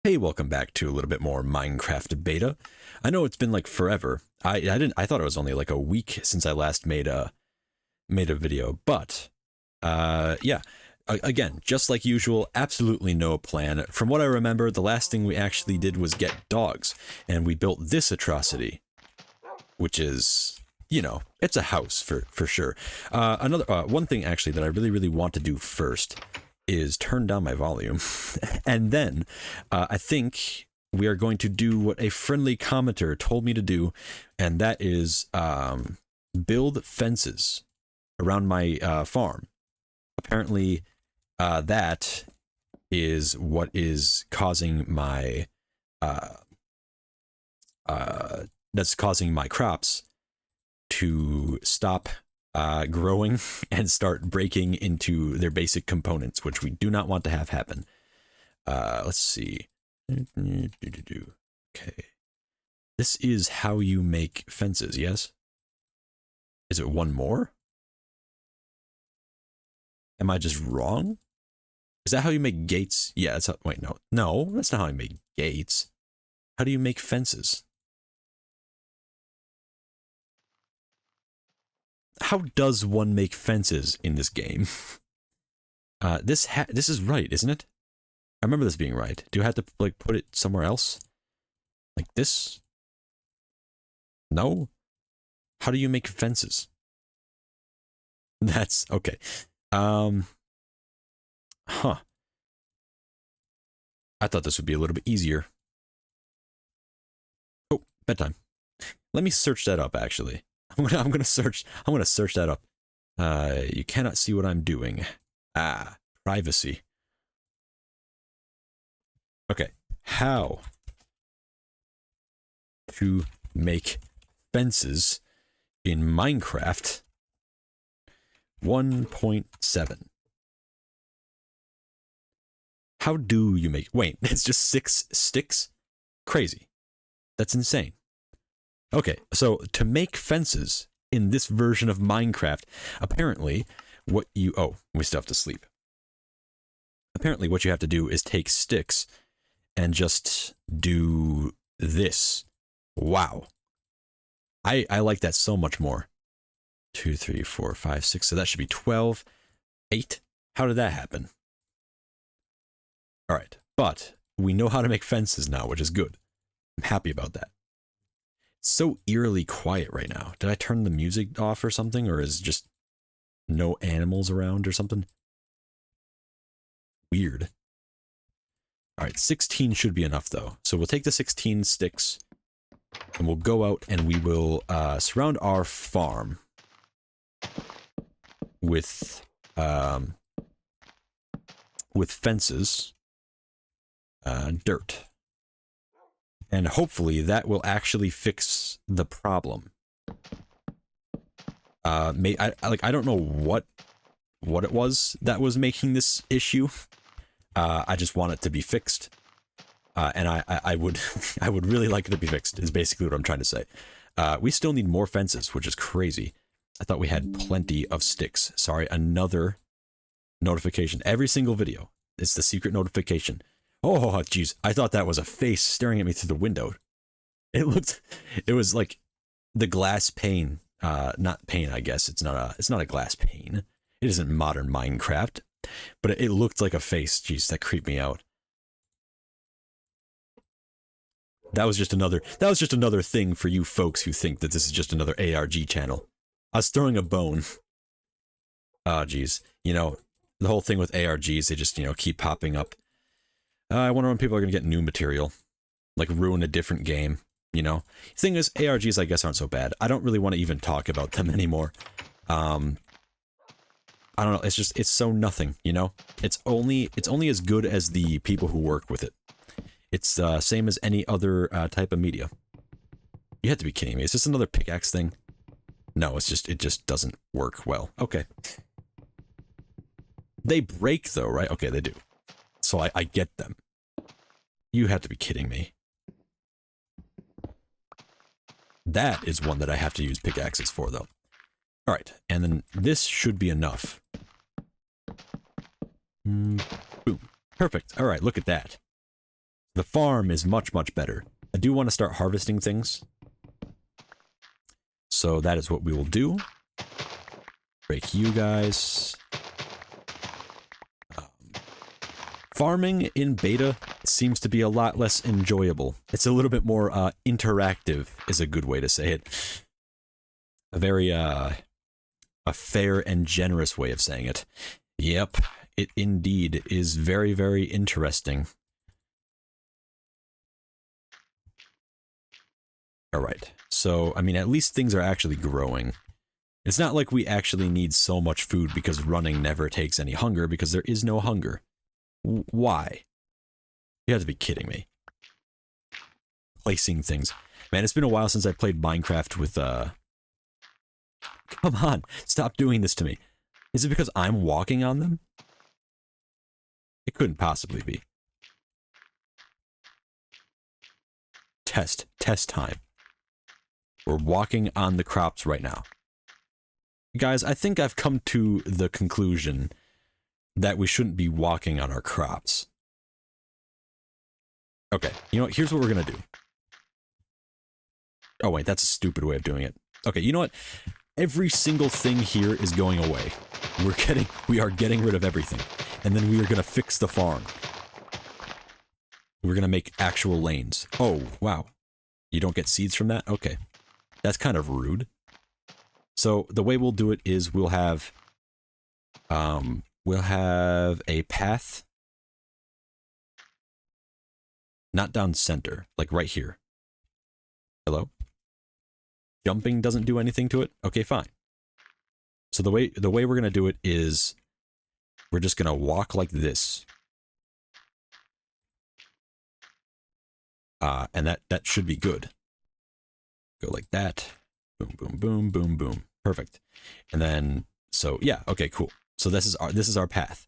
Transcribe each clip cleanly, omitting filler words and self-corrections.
Hey, welcome back to a little bit more Minecraft beta. I know it's been like forever. I thought it was only like a week since I last made a video, but yeah. Again, just like usual, absolutely no plan. From what I remember, the last thing we actually did was get dogs, and we built this atrocity, which is, you know, it's a house for sure. Another one thing actually that I really want to do first is turn down my volume. And then I think we are going to do what a friendly commenter told me to do, and that is build fences around my farm. Apparently that is what is causing my that's causing my crops to stop growing and start breaking into their basic components, which we do not want to have happen. Let's see. Okay. This is how you make fences, yes? Is it one more? Am I just wrong? Is that how you make gates? Yeah, that's how, wait, no. No, that's not how you make gates. How do you make fences? How does one make fences in this game? This is right, isn't it? I remember this being right. Do I have to like put it somewhere else? Like this? No? How do you make fences? That's okay. Huh. I thought this would be a little bit easier. Oh, bedtime. Let me search that up actually. I'm gonna search that up. You cannot see what I'm doing. Privacy. Okay. How to make fences in Minecraft 1.7. How do you make... Wait, it's just 6 sticks? Crazy. That's insane. Okay, so to make fences in this version of Minecraft, apparently what you... Oh, we still have to sleep. Apparently what you have to do is take sticks and just do this. Wow. I like that so much more. 2, 3, 4, 5, 6. So that should be 12. 8. How did that happen? All right, but we know how to make fences now, which is good. I'm happy about that. It's so eerily quiet right now. Did I turn the music off or something, or is just no animals around or something? Weird. All right, 16 should be enough though. So we'll take the 16 sticks and we'll go out and we will surround our farm with fences. Dirt. And hopefully that will actually fix the problem. I don't know what it was that was making this issue. I just want it to be fixed. And I would I would really like it to be fixed, is basically what I'm trying to say. We still need more fences, which is crazy. I thought we had plenty of sticks. Sorry, another notification. Every single video. It's the secret notification. Oh, jeez. I thought that was a face staring at me through the window. It was like the glass pane. Not pane, I guess. It's not a glass pane. It isn't modern Minecraft. But it looked like a face. Jeez, that creeped me out. That was just another thing for you folks who think that this is just another ARG channel. I was throwing a bone. Oh, jeez. You know, the whole thing with ARGs, they just, you know, keep popping up. I wonder when people are going to get new material. Like, ruin a different game, you know? The thing is, ARGs, I guess, aren't so bad. I don't really want to even talk about them anymore. I don't know, it's so nothing, you know? It's only as good as the people who work with it. It's same as any other type of media. You have to be kidding me. Is this another pickaxe thing? No, it just doesn't work well. Okay. They break though, right? Okay, they do. So I get them. You have to be kidding me. That is one that I have to use pickaxes for though. Alright, and then this should be enough. Boom. Perfect. Alright, look at that. The farm is much, much better. I do want to start harvesting things. So that is what we will do. Break you guys. Farming in beta seems to be a lot less enjoyable. It's a little bit more interactive, is a good way to say it. A very a fair and generous way of saying it. Yep, it indeed is very, very interesting. All right, so I mean, at least things are actually growing. It's not like we actually need so much food because running never takes any hunger, because there is no hunger. Why? You have to be kidding me. Placing things. Man, it's been a while since I played Minecraft with, Come on, stop doing this to me. Is it because I'm walking on them? It couldn't possibly be. Test time. We're walking on the crops right now. Guys, I think I've come to the conclusion that we shouldn't be walking on our crops. Okay, you know what? Here's what we're gonna do. Oh wait, that's a stupid way of doing it. Okay, you know what? Every single thing here is going away. We are getting rid of everything. And then we are gonna fix the farm. We're gonna make actual lanes. Oh, wow. You don't get seeds from that? Okay. That's kind of rude. So the way we'll do it is we'll have a path. Not down center, like right here. Hello? Jumping doesn't do anything to it? Okay, fine. So the way we're gonna do it is we're just gonna walk like this. And that should be good. Go like that. Boom, boom, boom, boom, boom. Perfect. And then, so yeah, okay, cool. So this is our path.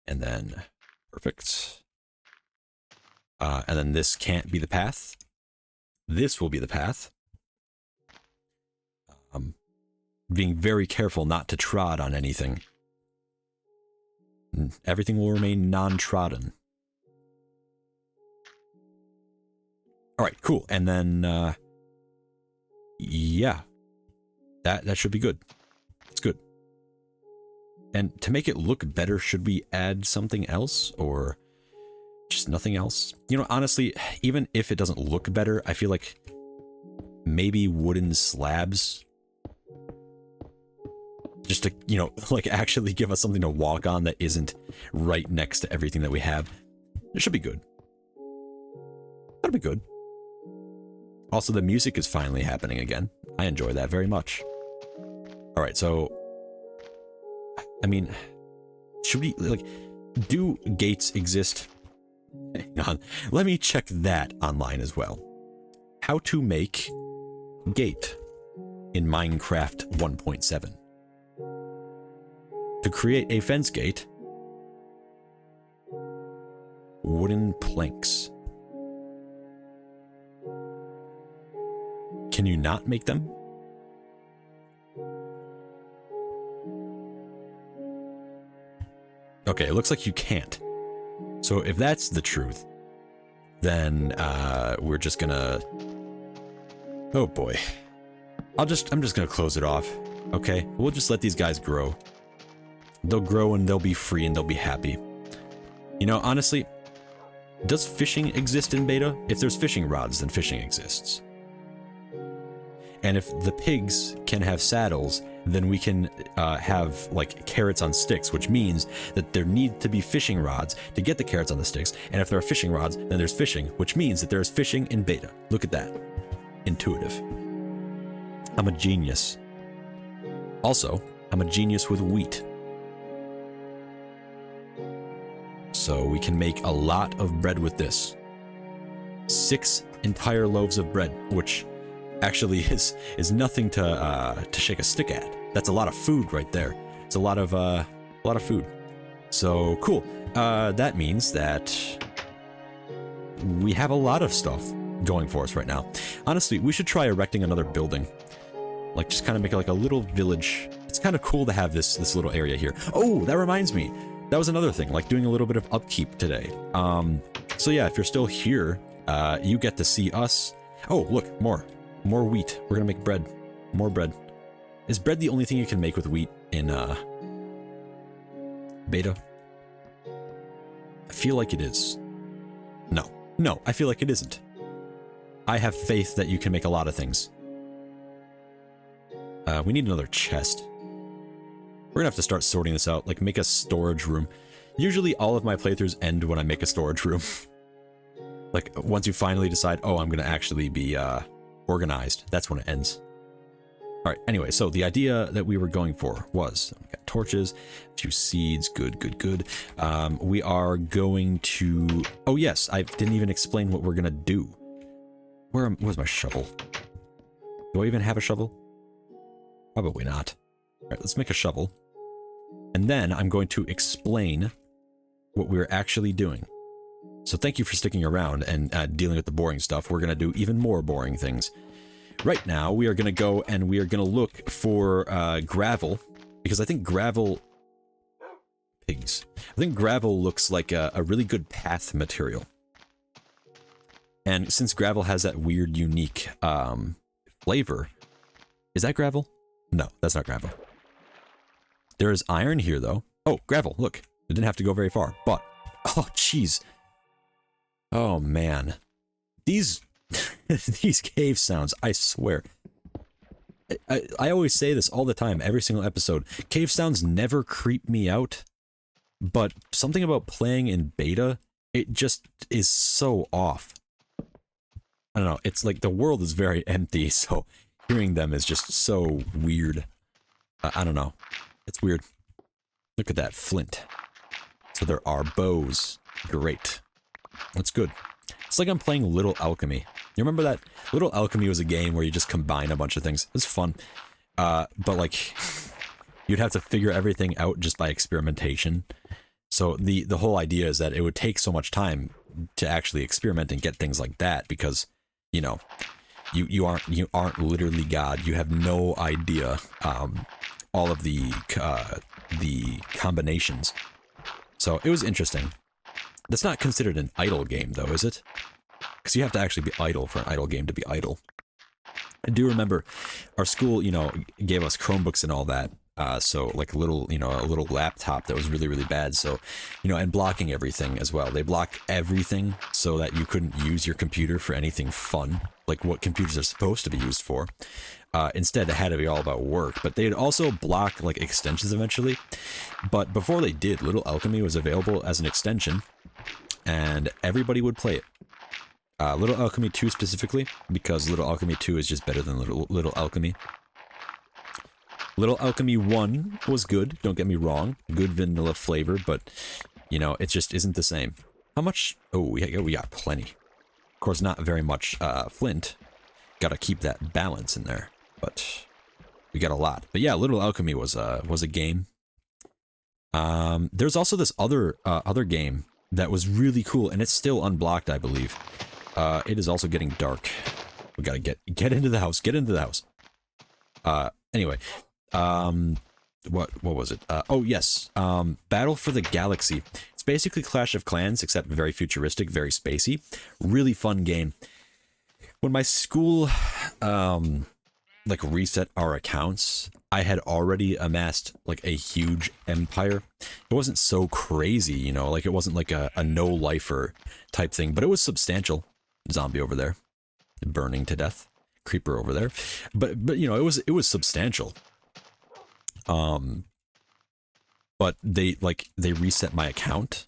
And then, perfect. And then this can't be the path. This will be the path. Being very careful not to trod on anything. Everything will remain non-trodden. Alright, cool. And then, yeah. That should be good. It's good. And to make it look better, should we add something else? Or just nothing else? You know, honestly, even if it doesn't look better, I feel like maybe wooden slabs. Just to, you know, like actually give us something to walk on that isn't right next to everything that we have. It should be good. That'll be good. Also, the music is finally happening again. I enjoy that very much. Alright, so... I mean... Should we, like... Do gates exist? Hang on. Let me check that online as well. How to make gate in Minecraft 1.7. To create a fence gate, wooden planks. Can you not make them? Okay, it looks like you can't. So if that's the truth, then we're just gonna... Oh boy. I'm just gonna close it off. Okay, we'll just let these guys grow. They'll grow and they'll be free and they'll be happy. You know, honestly, does fishing exist in beta? If there's fishing rods, then fishing exists. And if the pigs can have saddles, then we can have, like, carrots on sticks, which means that there need to be fishing rods to get the carrots on the sticks. And if there are fishing rods, then there's fishing, which means that there's fishing in beta. Look at that. Intuitive. I'm a genius. Also, I'm a genius with wheat. So we can make a lot of bread with this. 6 entire loaves of bread, which actually is nothing to shake a stick at. That's a lot of food right there. It's a lot of food. So cool. That means that we have a lot of stuff going for us right now. Honestly, we should try erecting another building. Like, just kind of make it like a little village. It's kind of cool to have this little area here. Oh, that reminds me. that was another thing, like doing a little bit of upkeep today. So yeah, if you're still here, you get to see us. Oh, look, more wheat. We're gonna make bread. More bread. Is bread the only thing you can make with wheat in beta? I feel like it is. No, I feel like it isn't. I have faith that you can make a lot of things. We need another chest. We're gonna have to start sorting this out, like make a storage room. Usually all of my playthroughs end when I make a storage room. Like, once you finally decide, oh, I'm gonna actually be organized, that's when it ends. Alright, anyway, so the idea that we were going for was, we got torches, a few seeds, good. We are going to, oh yes, I didn't even explain what we're gonna do. Where's my shovel? Do I even have a shovel? Probably not. Alright, let's make a shovel. And then I'm going to explain what we're actually doing. So thank you for sticking around and dealing with the boring stuff. We're going to do even more boring things. Right now, we are going to go and we are going to look for gravel, because I think gravel... Pigs. I think gravel looks like a really good path material. And since gravel has that weird, unique flavor... Is that gravel? No, that's not gravel. There is iron here, though. Oh, gravel, look. It didn't have to go very far, but... Oh, jeez. Oh, man. These... these cave sounds, I swear. I always say this all the time, every single episode. Cave sounds never creep me out, but something about playing in beta, it just is so off. I don't know, it's like the world is very empty, so hearing them is just so weird. I don't know. It's weird. Look at that flint. So there are bows. Great. That's good. It's like I'm playing Little Alchemy. You remember that? Little Alchemy was a game where you just combine a bunch of things. It was fun. But like, you'd have to figure everything out just by experimentation. So the whole idea is that it would take so much time to actually experiment and get things like that because, you know, you aren't literally God. You have no idea all of the combinations. So it was interesting. That's not considered an idle game, though, is it? Because you have to actually be idle for an idle game to be idle. I do remember our school, you know, gave us Chromebooks and all that. So like a little laptop that was really, really bad. So, you know, and blocking everything as well. They blocked everything so that you couldn't use your computer for anything fun, like what computers are supposed to be used for. Instead, it had to be all about work. But they'd also block like extensions eventually. But before they did, Little Alchemy was available as an extension, and everybody would play it. Little Alchemy 2 specifically, because Little Alchemy 2 is just better than Little Alchemy. Little Alchemy 1 was good, don't get me wrong. Good vanilla flavor, but, you know, it just isn't the same. How much? Oh, we got plenty. Of course, not very much flint. Gotta keep that balance in there, but we got a lot. But yeah, Little Alchemy was a game. There's also this other game that was really cool, and it's still unblocked, I believe. It is also getting dark. We gotta get into the house. Get into the house. Anyway, what was it? Oh yes, Battle for the Galaxy. It's basically Clash of Clans, except very futuristic, very spacey. Really fun game. When my school, like reset our accounts, I had already amassed like a huge empire. It wasn't so crazy, you know, like it wasn't like a no-lifer type thing, but it was substantial. Zombie over there, burning to death. Creeper over there, but you know, it was substantial. But they reset my account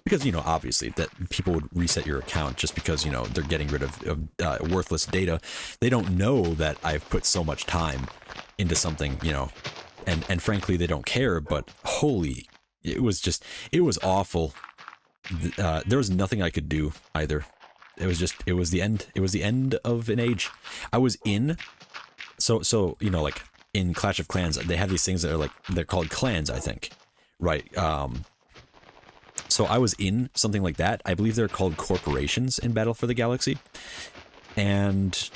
because, you know, obviously that people would reset your account just because, you know, they're getting rid of worthless data. They don't know that I've put so much time into something, you know, and frankly they don't care. But holy, it was awful. There was nothing I could do either. It was the end of an age. I was in, so you know, like in Clash of Clans, they have these things that are like, they're called clans, I think, right? So I was in something like that. I believe they're called corporations in Battle for the Galaxy, and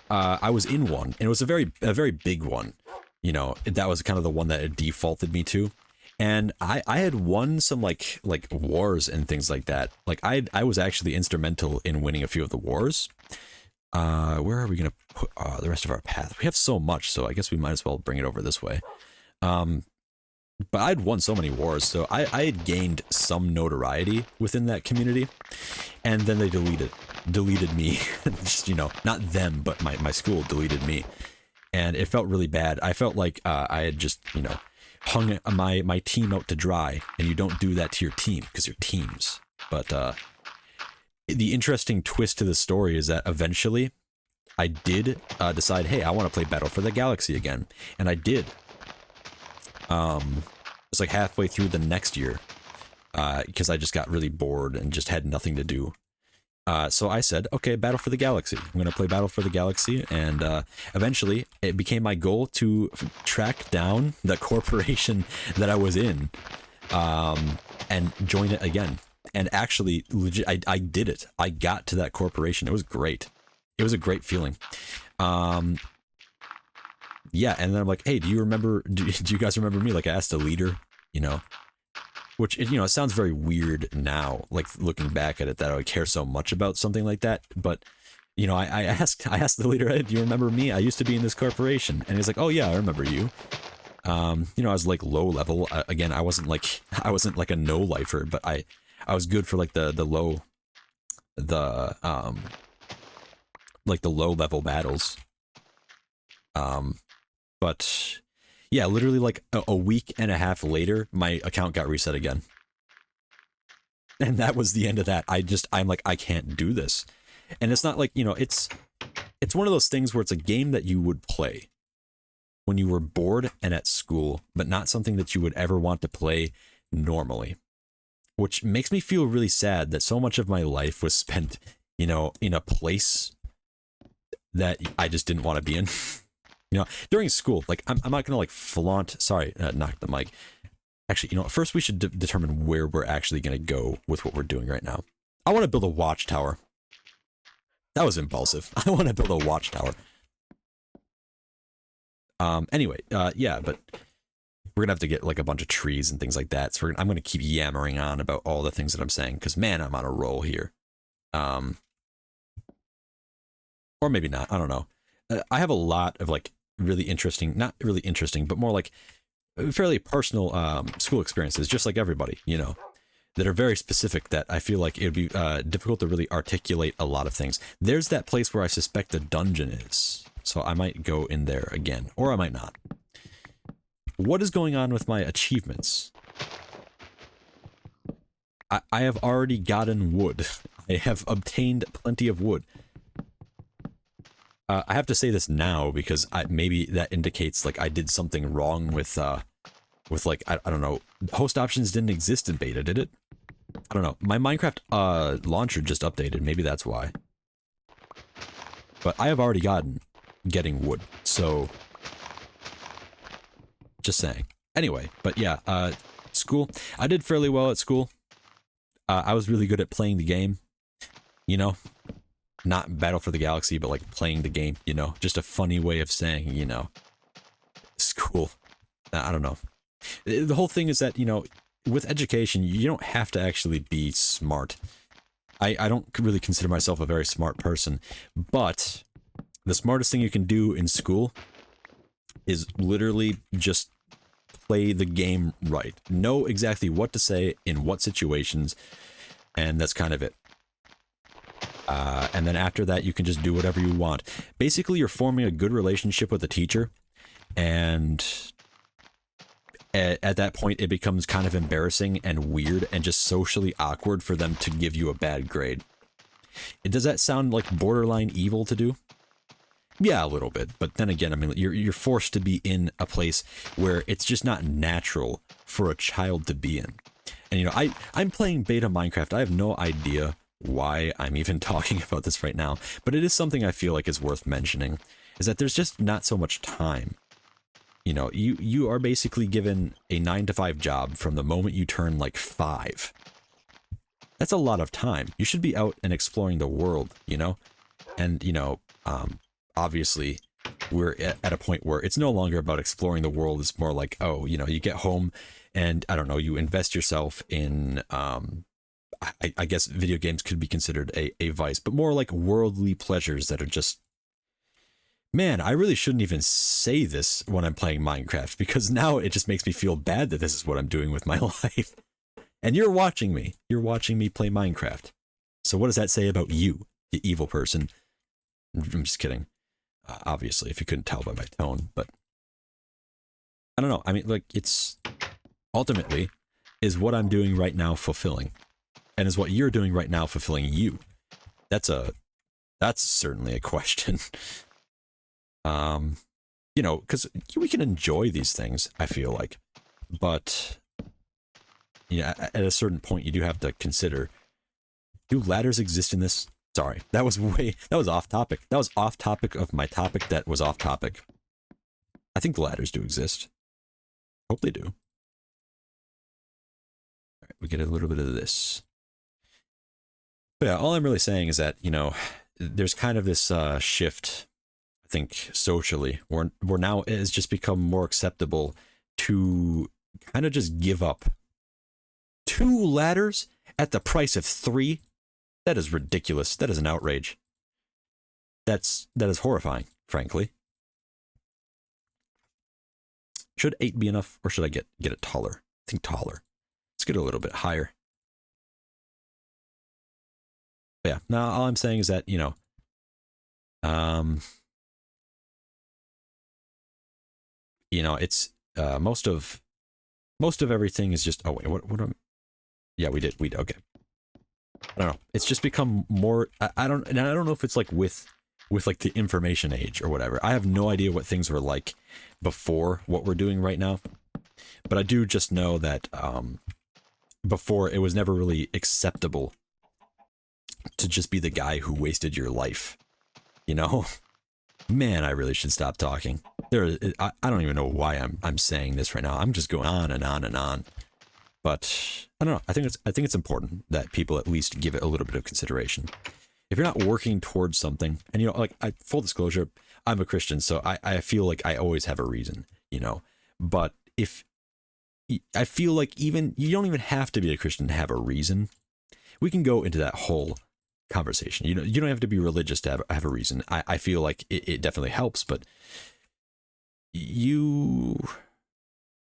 I was in one, and it was a very big one. You know, that was kind of the one that it defaulted me to. And I had won some like wars and things like that. Like I was actually instrumental in winning a few of the wars. Where are we gonna put the rest of our path? We have so much, so I guess we might as well bring it over this way. Um, but I'd won so many wars, so I had gained some notoriety within that community, and then they deleted me. Just, you know, not them, but my school deleted me, and it felt really bad. I felt like I had just, you know, hung my team out to dry, and you don't do that to your team because you're teams. But the interesting twist to the story is that eventually I did decide, hey, I want to play Battle for the Galaxy again, and I did. It's like halfway through the next year, because I just got really bored and just had nothing to do. So I said, okay, Battle for the Galaxy. I'm going to play Battle for the Galaxy, and eventually it became my goal to track down the corporation that I was in, and join it again. And actually, legit, I did it. I got to that corporation. It was great. It was a great feeling. Yeah, and then I'm like, hey, do you guys remember me? Like, I asked a leader, you know, which, you know, it sounds very weird now, like looking back at it, that I would care so much about something like that. But, you know, I asked the leader, hey, do you remember me? I used to be in this corporation. And he's like, oh yeah, I remember you. You know, I was like low level. Again, I wasn't like a no lifer, but I was good for like the low level battles. But yeah, literally like a week and a half later, my account got reset again. And that was the end of that. I'm like, I can't do this. And it's not like, you know, it's one of those things where it's a game that you would play when you were bored and at school, but not something that you would ever want to play normally. Which makes me feel really sad that so much of my life was spent, you know, in a place that I just didn't want to be in. You know, during school, like, I'm not gonna like flaunt. Sorry, knock the mic. Actually, you know, first we should determine where we're actually gonna go with what we're doing right now. I want to build a watchtower. That was impulsive. I want to build a watchtower. Anyway, yeah, but we're gonna have to get like a bunch of trees and things like that. So I'm gonna keep yammering on about all the things that I'm saying, because man, I'm on a roll here. Or maybe not. I don't know. I have a lot of like really interesting, not really interesting, but more like fairly personal school experiences, just like everybody, you know, that are very specific, that I feel like it would be difficult to really articulate a lot of things. There's that place where I suspect the dungeon is, so I might go in there again, or I might not. What is going on with my achievements? I have already gotten wood. I have obtained plenty of wood. I have to say this now because maybe that indicates like I did something wrong with like, I don't know, host options didn't exist in beta, did it? I don't know. My Minecraft launcher just updated. Maybe that's why. But I have already getting wood, so just saying. Anyway, but yeah, school. I did fairly well at school. I was really good at playing the game, you know? Not Battle for the Galaxy, but like playing the game, you know? Just a funny way of saying, you know, school. I don't know. The whole thing is that, you know, with education, you don't have to actually be smart. I don't really consider myself a very smart person, but the smartest thing you can do in school is literally just play the game right. Know exactly what to say in what situations, and that's kind of it. And then after that, you can just do whatever you want. Basically, you're forming a good relationship with the teacher, and at that point, it becomes kind of embarrassing and weird and just socially awkward for them to give you a bad grade. Does that sound like borderline evil to do? Yeah, a little bit. But then again, I mean, you're forced to be in a place where it's just not natural for a child to be in. And, you know, I'm playing beta Minecraft. I have no idea why I'm even talking about this right now, but it is something I feel like is worth mentioning, is that there's just not so much time. You know, you are basically given a 9-to-5 job from the moment you turn like 5. That's a lot of time. You should be out and exploring the world, you know? And, you know, obviously we're at a point where it's no longer about exploring the world. It's more like, oh, you know, you get home and I don't know, you invest yourself in, I guess video games could be considered a vice, but more like worldly pleasures that are just, man, I really shouldn't even say this when I'm playing Minecraft, because now it just makes me feel bad that this is what I'm doing with my life. And you're watching me. You're watching me play Minecraft. So what does that say about you, you evil person? I'm just kidding. Obviously, if you couldn't tell by my tone, but I don't know. I mean, like, it's ultimately, is what I'm doing right now fulfilling? And is what you're doing right now fulfilling you? That's certainly a question. You know, because we can enjoy these things, I feel like, but yeah, at a certain point, you do have to consider: do ladders exist in this? Sorry, that was off topic. That was off topic of my topic that was off topic. I think the ladders do exist. Hope they do. All right, we get a little bit of this. But yeah, all I'm really saying is that, you know, there's kind of this shift, I think, socially, where now it has just become more acceptable to kind of just give up 2 ladders at the price of 3. That is ridiculous. That is an outrage. That is horrifying, frankly. Should 8 be enough, or should I get it taller? I think taller. Let's get a little bit higher. But yeah, now all I'm saying is that, you know, it's most of everything is just, oh wait, what am, yeah, we did, okay. I don't know. It's just become more, I don't know if it's like with like the information age or whatever. I have no idea what things were like before what we're doing right now. But I do just know that before, it was never really acceptable to just be the guy who wasted your life. You know? Man, I really should stop talking. I don't even know why I'm saying this right now. I'm just going on and on and on. But I don't know. I think it's important that people at least give it a little bit of consideration. If you're not working towards something, and you know, like, full disclosure, I'm a Christian, so I feel like I always have a reason, you know. But if I feel like you don't even have to be a Christian to have a reason. We can go into that whole conversation. You know, you don't have to be religious to have a reason. I feel like it definitely helps, but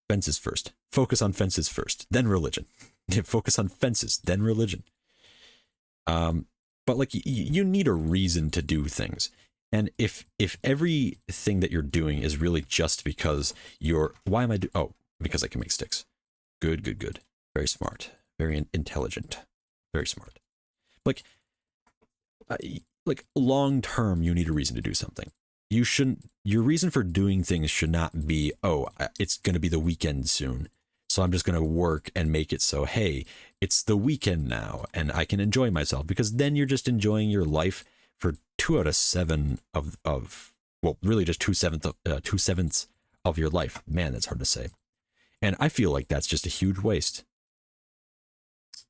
fences first. Focus on fences first, then religion. Focus on fences, then religion. But like, you need a reason to do things. And if everything that you're doing is really just because because I can make sticks. Good. Very smart. Very intelligent. Very smart. Like long term, you need a reason to do something. Your reason for doing things should not be, oh, it's going to be the weekend soon, so I'm just going to work and make it so, hey, it's the weekend now and I can enjoy myself, because then you're just enjoying your life for 2 out of 7 of well, really just 2/7 of your life. Man, that's hard to say. And I feel like that's just a huge waste.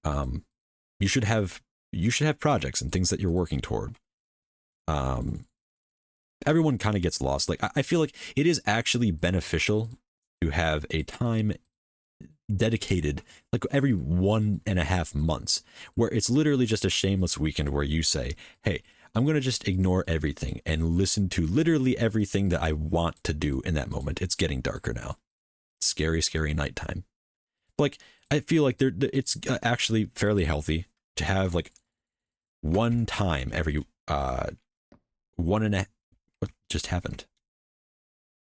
You should have projects and things that you're working toward. Everyone kind of gets lost. Like, I feel like it is actually beneficial to have a time dedicated, like every 1.5 months, where it's literally just a shameless weekend where you say, hey, I'm going to just ignore everything and listen to literally everything that I want to do in that moment. It's getting darker now. Scary nighttime. Like, I feel like it's actually fairly healthy to have like one time every 1.5, what just happened?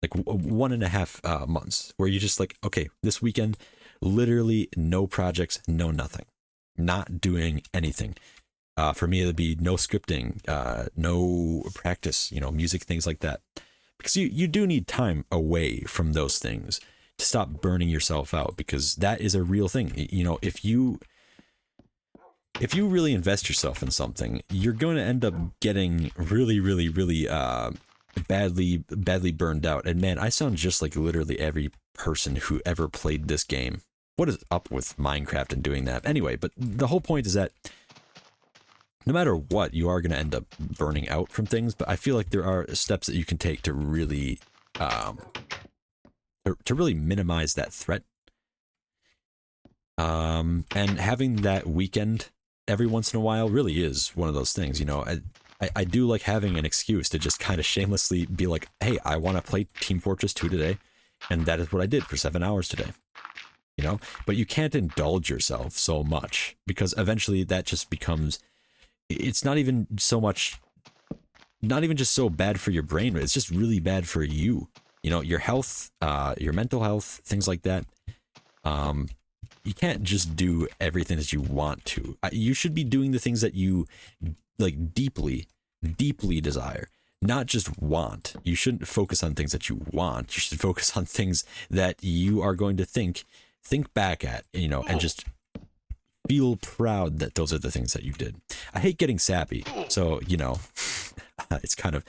Like 1.5 months where you just like, okay, this weekend, literally no projects, no nothing, not doing anything. For me, it'd be no scripting, no practice, you know, music, things like that. Because you do need time away from those things to stop burning yourself out, because that is a real thing. You know, if you really invest yourself in something, you're going to end up getting really badly burned out. And man, I sound just like literally every person who ever played this game. What is up with Minecraft and doing that? Anyway, but the whole point is that no matter what, you are going to end up burning out from things. But I feel like there are steps that you can take to really minimize that threat. And having that weekend every once in a while really is one of those things, you know. I do like having an excuse to just kind of shamelessly be like, hey, I want to play Team Fortress 2 today, and that is what I did for 7 hours today, you know. But you can't indulge yourself so much, because eventually that just becomes, it's not even so much, not even just so bad for your brain, it's just really bad for you, you know, your health, your mental health, things like that. um you can't just do everything that you want to. You should be doing the things that you like deeply, deeply desire, not just want. You shouldn't focus on things that you want. You should focus on things that you are going to think back at, you know, and just feel proud that those are the things that you did. I hate getting sappy, so, you know, it's kind of,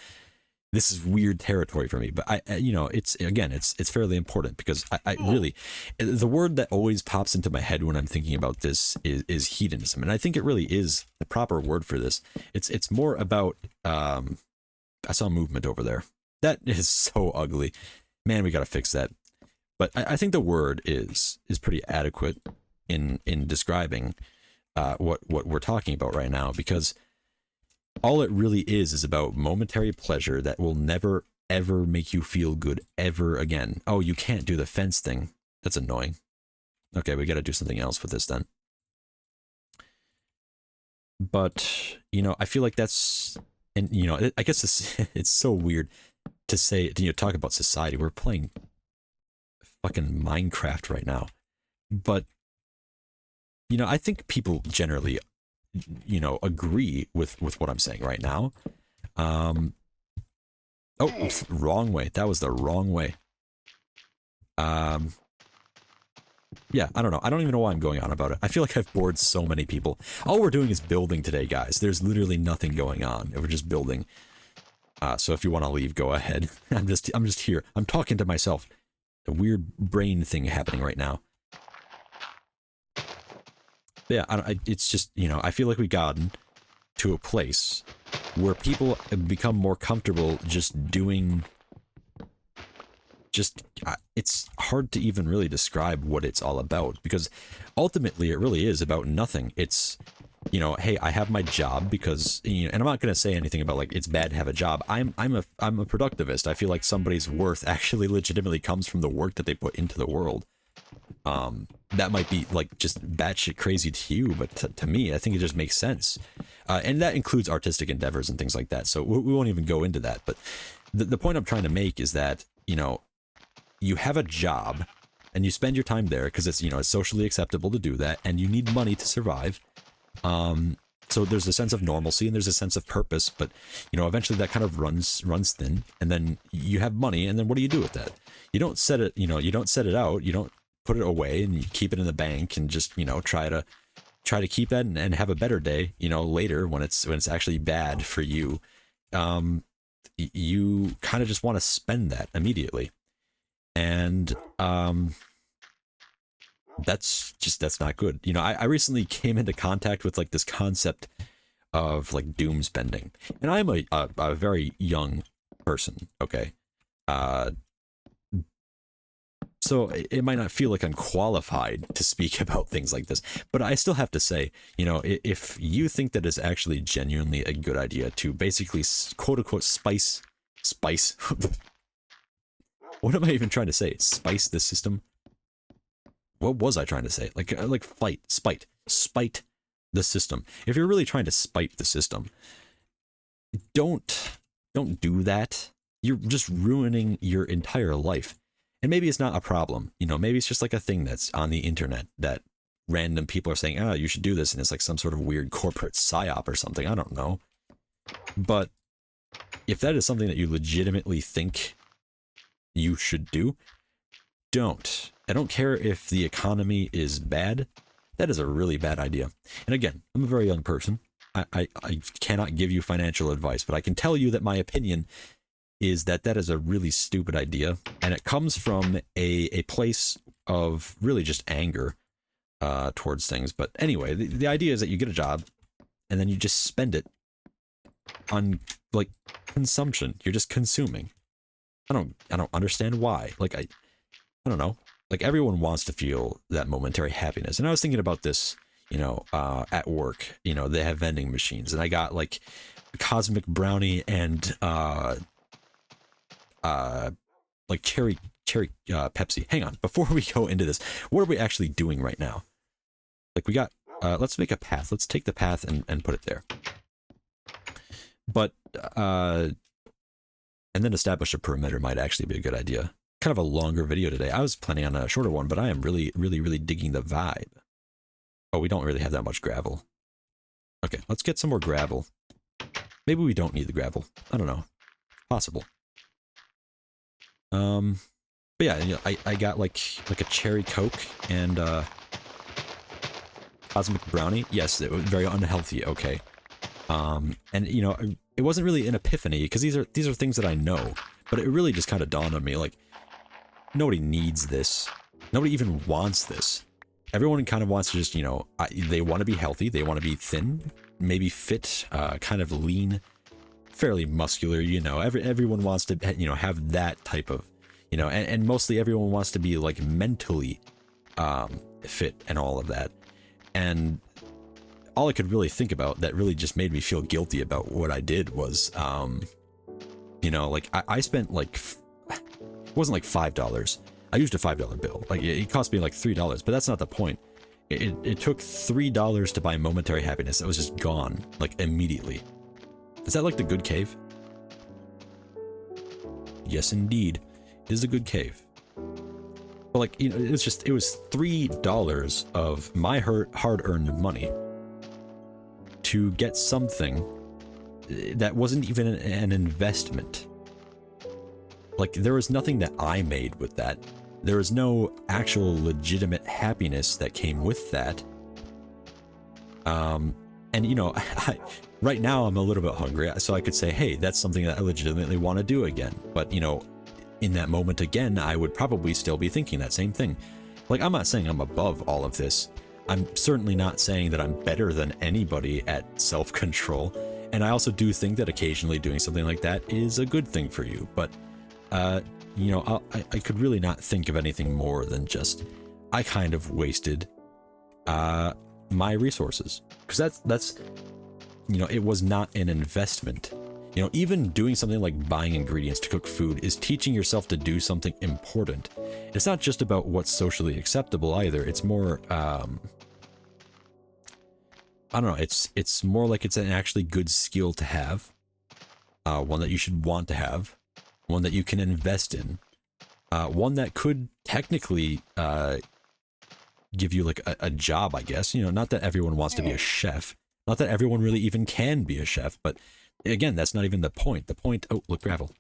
this is weird territory for me, but you know, it's, again, it's fairly important, because I really, the word that always pops into my head when I'm thinking about this is hedonism, and I think it really is the proper word for this. It's more about, I saw movement over there. That is so ugly, man. We got to fix that. But I think the word is pretty adequate in describing what we're talking about right now, because all it really is about momentary pleasure that will never ever make you feel good ever again. Oh, you can't do the fence thing. That's annoying. Okay, we got to do something else with this then. But, you know, I feel like that's, and, you know, I guess this, it's so weird to say, you know, talk about society. We're playing fucking Minecraft right now. But, you know, I think people generally, you know, agree with what I'm saying right now. Oh, wrong way. That was the wrong way. Yeah, I don't know. I don't even know why I'm going on about it. I feel like I've bored so many people. All we're doing is building today, guys. There's literally nothing going on. We're just building. So if you want to leave, go ahead. I'm just here. I'm talking to myself. A weird brain thing happening right now. But yeah, it's just, you know, I feel like we've gotten to a place where people become more comfortable just doing, it's hard to even really describe what it's all about, because ultimately it really is about nothing. It's, you know, hey, I have my job because, you know, and I'm not going to say anything about like it's bad to have a job. I'm a productivist. I feel like somebody's worth actually legitimately comes from the work that they put into the world. That might be like just batshit crazy to you, but to me, I think it just makes sense. And that includes artistic endeavors and things like that. So we won't even go into that. But the point I'm trying to make is that, you know, you have a job and you spend your time there because it's, you know, it's socially acceptable to do that, and you need money to survive. So there's a sense of normalcy and there's a sense of purpose, but, you know, eventually that kind of runs thin, and then you have money, and then what do you do with that? You don't set it, you know, you don't set it out, you don't put it away and you keep it in the bank and just, you know, try to keep that and have a better day, you know, later when it's actually bad for you. You kind of just want to spend that immediately. And that's not good. You know, I recently came into contact with like this concept of like doom spending, and I'm a very young person. Okay. So it might not feel like I'm qualified to speak about things like this, but I still have to say, you know, if you think that it's actually genuinely a good idea to basically quote unquote spice, what am I even trying to say? Spice the system? What was I trying to say? Like spite the system. If you're really trying to spite the system, don't do that. You're just ruining your entire life. And maybe it's not a problem, you know, maybe it's just like a thing that's on the internet that random people are saying, oh, you should do this, and it's like some sort of weird corporate psyop or something. I don't know. But if that is something that you legitimately think you should do, don't. I don't care if the economy is bad. That is a really bad idea. And again, I'm a very young person. I cannot give you financial advice, but I can tell you that my opinion is that is a really stupid idea, and it comes from a place of really just anger towards things. But anyway, the idea is that you get a job and then you just spend it on like consumption. You're just consuming. I don't understand why. Like I don't know. like everyone wants to feel that momentary happiness. And I was thinking about this, at work, they have vending machines, and I got like cosmic brownie and like cherry Pepsi. Hang on, before we go into this, what are we actually doing right now? Like we got, let's make a path. Let's take the path and put it there. But, and then establish a perimeter might actually be a good idea. Kind of a longer video today. I was planning on a shorter one, but I am really, really, really digging the vibe. Oh, we don't really have that much gravel. Okay, let's get some more gravel. Maybe we don't need the gravel. I don't know. Possible. But yeah, I got like a cherry Coke and cosmic brownie. Yes, it was very unhealthy. Okay. And it wasn't really an epiphany because these are things that I know, but it really just kind of dawned on me like nobody needs this. Nobody even wants this. Everyone kind of wants to just, they want to be healthy. They want to be thin, maybe fit, kind of lean, fairly muscular, everyone wants to, have that type of, and mostly everyone wants to be like mentally fit and all of that. And all I could really think about that really just made me feel guilty about what I did was, like I spent like, it wasn't like $5. I used a $5 bill. Like it cost me like $3, but that's not the point. It took $3 to buy momentary happiness. That was just gone, like immediately. Is that like the good cave? Yes, indeed. It is a good cave. But like, it was $3 of my hard-earned money to get something that wasn't even an investment. Like, there was nothing that I made with that. There was no actual legitimate happiness that came with that. And right now I'm a little bit hungry, so I could say, hey, that's something that I legitimately want to do again. But, in that moment again, I would probably still be thinking that same thing. Like, I'm not saying I'm above all of this. I'm certainly not saying that I'm better than anybody at self-control. And I also do think that occasionally doing something like that is a good thing for you. But, I could really not think of anything more than just, I kind of wasted my resources. Because that's it was not an investment. Even doing something like buying ingredients to cook food is teaching yourself to do something important. It's not just about what's socially acceptable either. It's more, I don't know, it's more like it's an actually good skill to have. One that you should want to have. One that you can invest in. One that could technically give you like a job, I guess. Not that everyone wants to be a chef. Not that everyone really even can be a chef, but again, that's not even the point. The point, oh, look, gravel.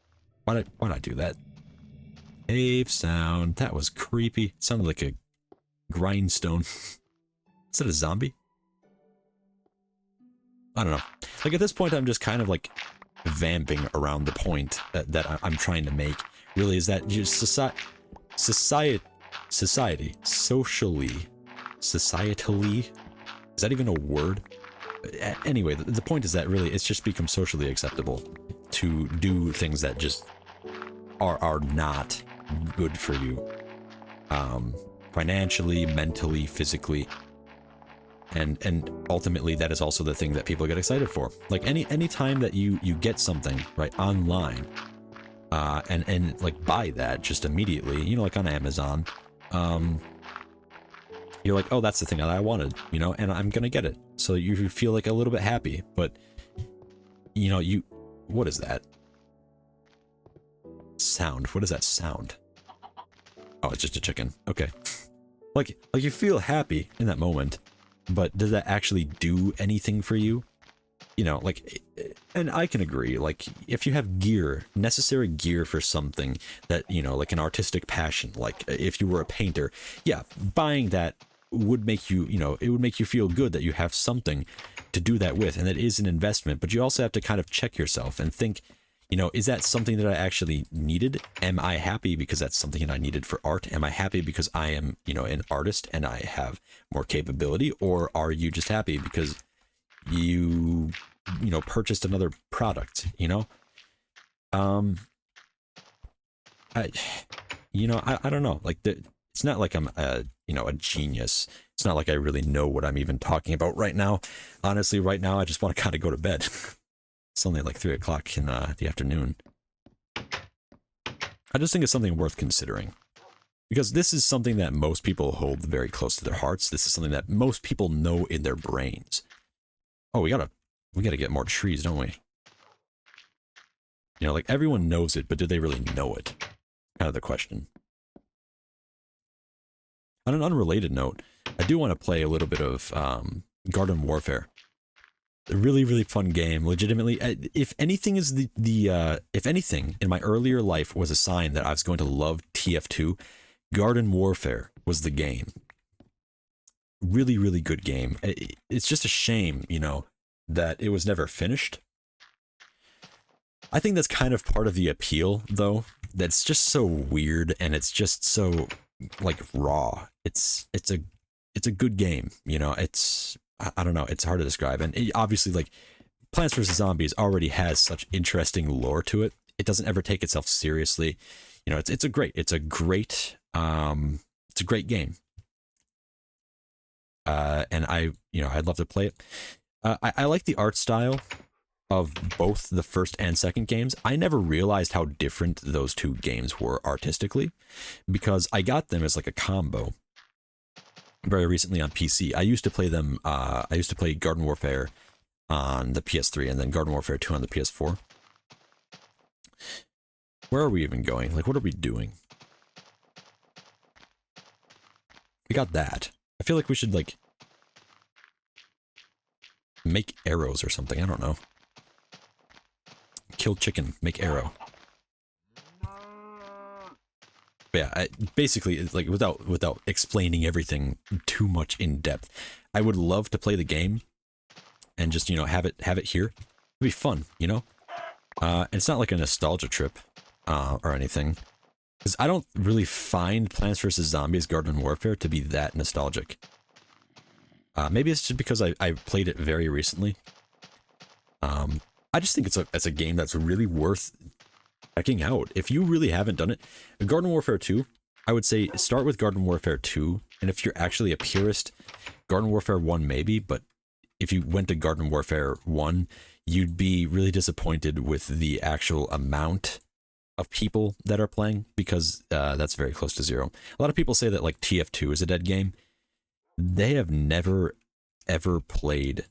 Why not do that? Cave sound. That was creepy. It sounded like a grindstone. Is that a zombie? I don't know. Like at this point, I'm just kind of like vamping around the point that I'm trying to make. Really, is that just societally, is that even a word? Anyway, the point is that really it's just become socially acceptable to do things that just are not good for you, financially, mentally, physically, and ultimately that is also the thing that people get excited for. Like any time that you get something right online, and like buy that just immediately, like on Amazon, you're like, oh, that's the thing that I wanted, and I'm gonna get it. So you feel like a little bit happy, but what is that sound? What is that sound? Oh, it's just a chicken. Okay. Like you feel happy in that moment, but does that actually do anything for you? And I can agree, like if you have necessary gear for something that, like an artistic passion, like if you were a painter, yeah, buying that would make you, it would make you feel good that you have something to do that with, and that is an investment. But you also have to kind of check yourself and think, is that something that I actually needed? Am I happy because that's something that I needed for art? Am I happy because I am, an artist and I have more capability? Or are you just happy because you purchased another product, I don't know, like It's not like I'm a genius. It's not like I really know what I'm even talking about right now. Honestly, right now I just want to kind of go to bed. It's only like 3 o'clock in the afternoon. I just think it's something worth considering. Because this is something that most people hold very close to their hearts. This is something that most people know in their brains. Oh, we gotta get more trees, don't we? You know, like everyone knows it, but do they really know it? Kind of the question. On an unrelated note, I do want to play a little bit of Garden Warfare. A really, really fun game. Legitimately, if anything is if anything in my earlier life was a sign that I was going to love TF2, Garden Warfare was the game. Really, really good game. It's just a shame, you know, that it was never finished. I think that's kind of part of the appeal, though. That's just so weird, and it's just so like raw. It's a good game, you know. I don't know. It's hard to describe, and obviously, like Plants vs Zombies already has such interesting lore to it. It doesn't ever take itself seriously. You know, it's a great game. And I'd love to play it. I like the art style of both the first and second games. I never realized how different those two games were artistically, because I got them as like a combo very recently on PC. I used to play them. I used to play Garden Warfare on the PS3 and then Garden Warfare 2 on the PS4. Where are we even going? Like, what are we doing? We got that. I feel like we should, like, make arrows or something. I don't know. Kill chicken, make arrow. But yeah, basically, like, without explaining everything too much in depth, I would love to play the game and just, you know, have it here. It'd be fun, you know? It's not like a nostalgia trip or anything, because I don't really find Plants vs. Zombies Garden Warfare to be that nostalgic. Maybe it's just because I played it very recently. I just think it's a game that's really worth checking out. If you really haven't done it, Garden Warfare 2, I would say start with Garden Warfare 2, and if you're actually a purist, Garden Warfare 1 maybe, but if you went to Garden Warfare 1, you'd be really disappointed with the actual amount of people that are playing, because that's very close to zero. A lot of people say that like TF2 is a dead game. They have never ever played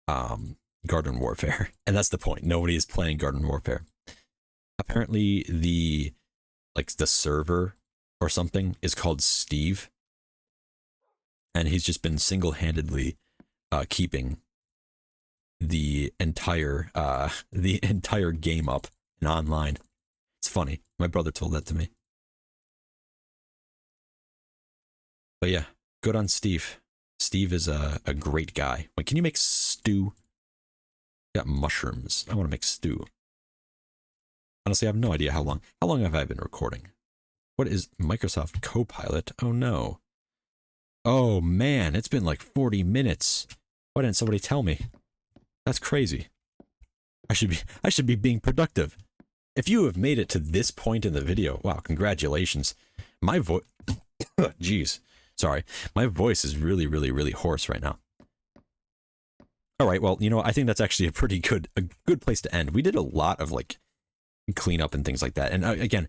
Garden Warfare, and that's the point. Nobody is playing Garden Warfare. Apparently the server or something is called Steve, and he's just been single-handedly keeping the entire game up and online. It's funny. My brother told that to me. But yeah, good on Steve. Steve is a great guy. Wait, can you make stew? Got mushrooms. I want to make stew. Honestly, I have no idea how long. How long have I been recording? What is Microsoft Copilot? Oh no. Oh man, it's been like 40 minutes. Why didn't somebody tell me? That's crazy. I should be being productive. If you have made it to this point in the video, wow, congratulations. My voice, jeez, sorry. My voice is really, really, really hoarse right now. All right, well, you know, I think that's actually a good place to end. We did a lot of like cleanup and things like that. And again,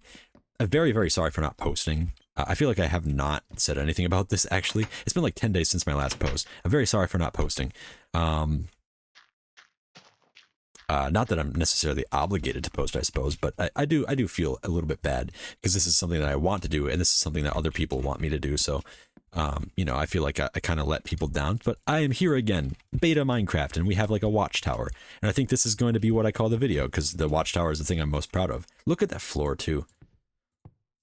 I'm very, very sorry for not posting. I feel like I have not said anything about this, actually. It's been like 10 days since my last post. I'm very sorry for not posting. Not that I'm necessarily obligated to post, I suppose, but I do feel a little bit bad, because this is something that I want to do, and this is something that other people want me to do. So, you know, I feel like I kind of let people down, but I am here again, beta Minecraft, and we have like a watchtower. And I think this is going to be what I call the video, because the watchtower is the thing I'm most proud of. Look at that floor too.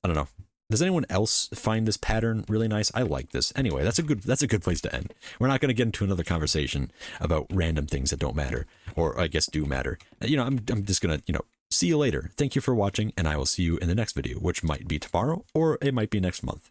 I don't know. Does anyone else find this pattern really nice? I like this. Anyway, that's a good place to end. We're not going to get into another conversation about random things that don't matter, or I guess do matter. You know, I'm just going to, you know, see you later. Thank you for watching, and I will see you in the next video, which might be tomorrow, or it might be next month.